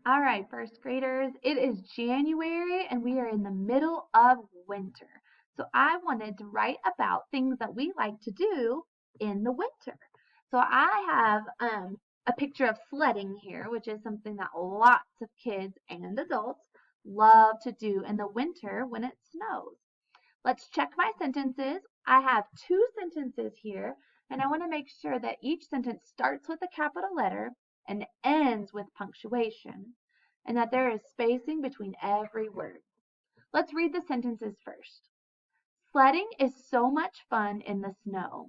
All right, first graders, it is January and we are in the middle of winter. So I wanted to write about things that we like to do in the winter. So I have a picture of sledding here, which is something that lots of kids and adults love to do in the winter when it snows. Let's check my sentences. I have two sentences here, and I want to make sure that each sentence starts with a capital letter and ends with punctuation, and that there is spacing between every word. Let's read the sentences first. Sledding is so much fun in the snow.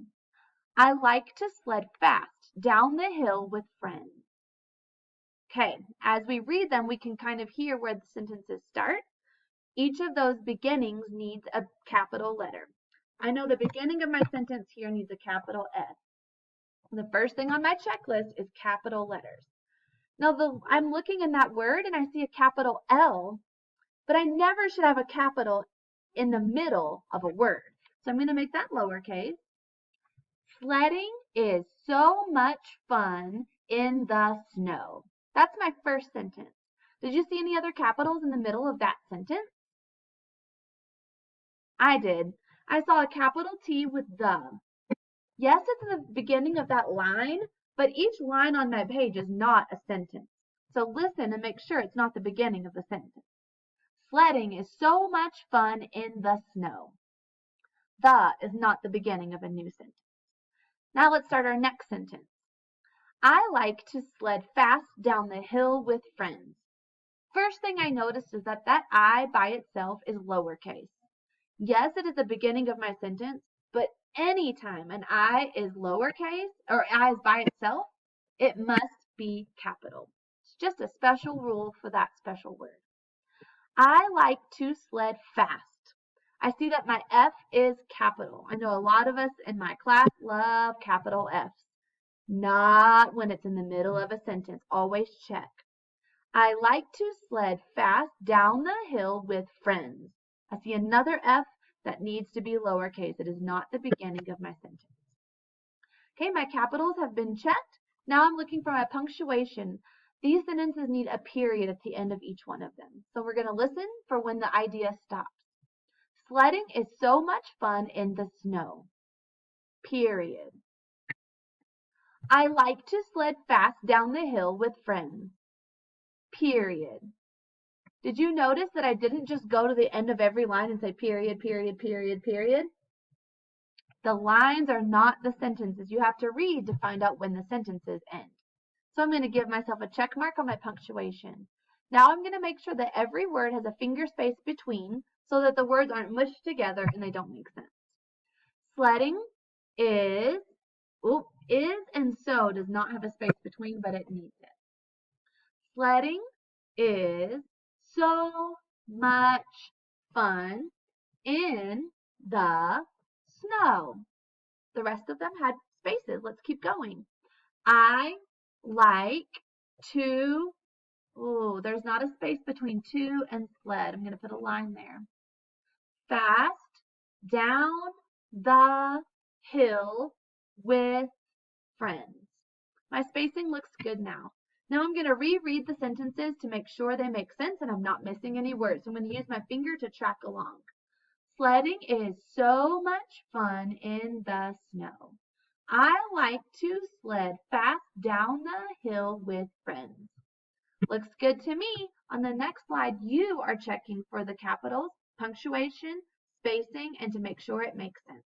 I like to sled fast down the hill with friends. Okay, as we read them, we can kind of hear where the sentences start. Each of those beginnings needs a capital letter. I know the beginning of my sentence here needs a capital S. The first thing on my checklist is capital letters. Now I'm looking in that word and I see a capital L, but I never should have a capital in the middle of a word. So I'm going to make that lowercase. Sledding is so much fun in the snow. That's my first sentence. Did you see any other capitals in the middle of that sentence? I did. I saw a capital T with the. Yes, it's in the beginning of that line, but each line on my page is not a sentence. So listen and make sure it's not the beginning of the sentence. Sledding is so much fun in the snow. The is not the beginning of a new sentence. Now let's start our next sentence. I like to sled fast down the hill with friends. First thing I noticed is that I by itself is lowercase. Yes, it is the beginning of my sentence, but anytime an I is lowercase or I is by itself, it must be capital. It's just a special rule for that special word. I like to sled fast. I see that my F is capital. I know a lot of us in my class love capital Fs. Not when it's in the middle of a sentence. Always check. I like to sled fast down the hill with friends. I see another F that needs to be lowercase. It is not the beginning of my sentence. Okay, my capitals have been checked. Now I'm looking for my punctuation. These sentences need a period at the end of each one of them. So we're going to listen for when the idea stops. Sledding is so much fun in the snow. Period. I like to sled fast down the hill with friends. Period. Did you notice that I didn't just go to the end of every line and say period, period, period, period? The lines are not the sentences. You have to read to find out when the sentences end. So I'm going to give myself a check mark on my punctuation. Now I'm going to make sure that every word has a finger space between so that the words aren't mushed together and they don't make sense. Sledding is and so does not have a space between, but it needs it. Sledding is so much fun in the snow. The rest of them had spaces. Let's keep going. I like to, there's not a space between to and sled. I'm going to put a line there. Fast down the hill with friends. My spacing looks good now. Now I'm going to reread the sentences to make sure they make sense and I'm not missing any words. I'm going to use my finger to track along. Sledding is so much fun in the snow. I like to sled fast down the hill with friends. Looks good to me. On the next slide, you are checking for the capitals, punctuation, spacing, and to make sure it makes sense.